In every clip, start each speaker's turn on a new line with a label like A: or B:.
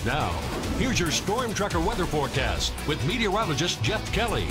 A: Now, here's your Storm Tracker weather forecast with meteorologist Jeff Kelly.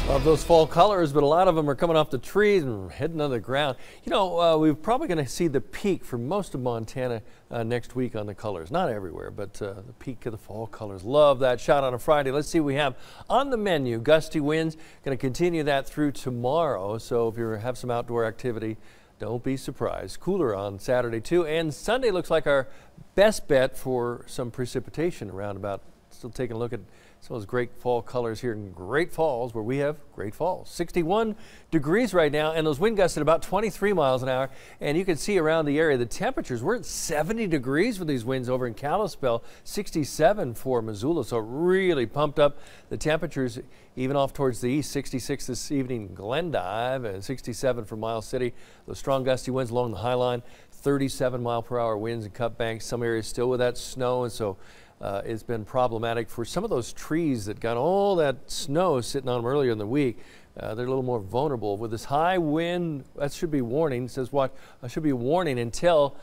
B: Love those fall colors, but a lot of them are coming off the trees and heading on the ground. You know, we're probably going to see the peak for most of Montana next week on the colors. Not everywhere, but the peak of the fall colors. Love that shot on a Friday. Let's see what we have on the menu. Gusty winds, going to continue that through tomorrow. So if you have some outdoor activity, don't be surprised. Cooler on Saturday too, and Sunday looks like our best bet for some precipitation around about. Still taking a look at some of those great fall colors here in Great Falls, where we have Great Falls. 61 degrees right now, and those wind gusts at about 23 miles an hour. And you can see around the area the temperatures. We're at 70 degrees with these winds over in Kalispell, 67 for Missoula. So really pumped up the temperatures, even off towards the east. 66 this evening in Glendive and 67 for Miles City. Those strong gusty winds along the High Line, 37 mile per hour winds in Cut Bank. Some areas still with that snow, and so it's been problematic for some of those trees that got all that snow sitting on them earlier in the week. They're a little more vulnerable with this high wind. That should be warning. It says what should be warning until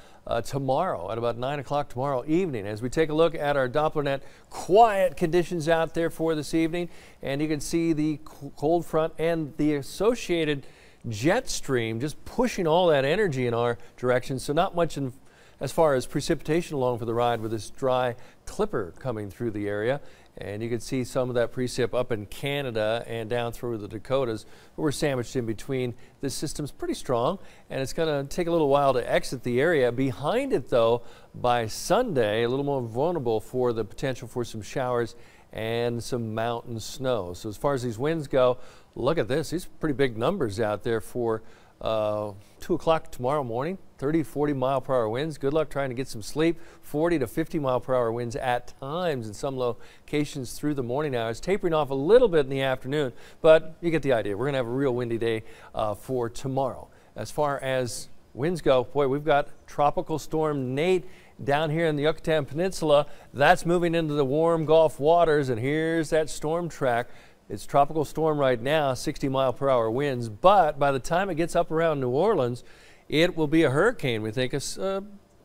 B: tomorrow at about 9 o'clock tomorrow evening. As we take a look at our Doppler net, quiet conditions out there for this evening, and you can see the cold front and the associated jet stream just pushing all that energy in our direction. So not much as far as precipitation along for the ride with this dry clipper coming through the area. And you can see some of that precip up in Canada and down through the Dakotas. But we're sandwiched in between. This system's pretty strong, and it's going to take a little while to exit the area. Behind it, though, by Sunday, a little more vulnerable for the potential for some showers and some mountain snow. So as far as these winds go, look at this. These are pretty big numbers out there for 2 o'clock tomorrow morning. 30, 40 mile per hour winds. Good luck trying to get some sleep. 40 to 50 mile per hour winds at times in some locations through the morning hours. Tapering off a little bit in the afternoon, but you get the idea. We're going to have a real windy day for tomorrow. As far as winds go, boy, we've got Tropical Storm Nate down here in the Yucatan Peninsula. That's moving into the warm Gulf waters, and here's that storm track. It's tropical storm right now, 60 mile per hour winds, but by the time it gets up around New Orleans, it will be a hurricane. We think it's a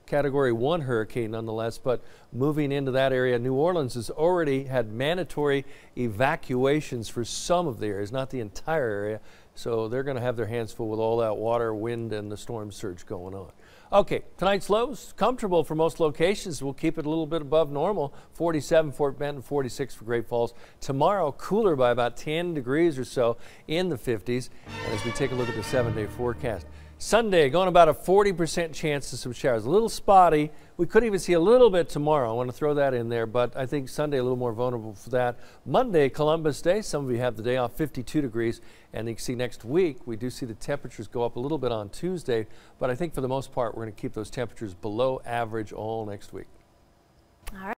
B: Category 1 hurricane nonetheless, but moving into that area. New Orleans has already had mandatory evacuations for some of the areas, not the entire area, so they're going to have their hands full with all that water, wind, and the storm surge going on. Okay, tonight's lows, comfortable for most locations. We'll keep it a little bit above normal, 47 Fort Benton, 46 for Great Falls. Tomorrow, cooler by about 10 degrees or so in the 50s. And as we take a look at the 7-day forecast, Sunday, going about a 40% chance of some showers. A little spotty. We could even see a little bit tomorrow. I want to throw that in there, but I think Sunday a little more vulnerable for that. Monday, Columbus Day. Some of you have the day off, 52 degrees. And you can see next week, we do see the temperatures go up a little bit on Tuesday, but I think for the most part, we're going to keep those temperatures below average all next week.
C: All right.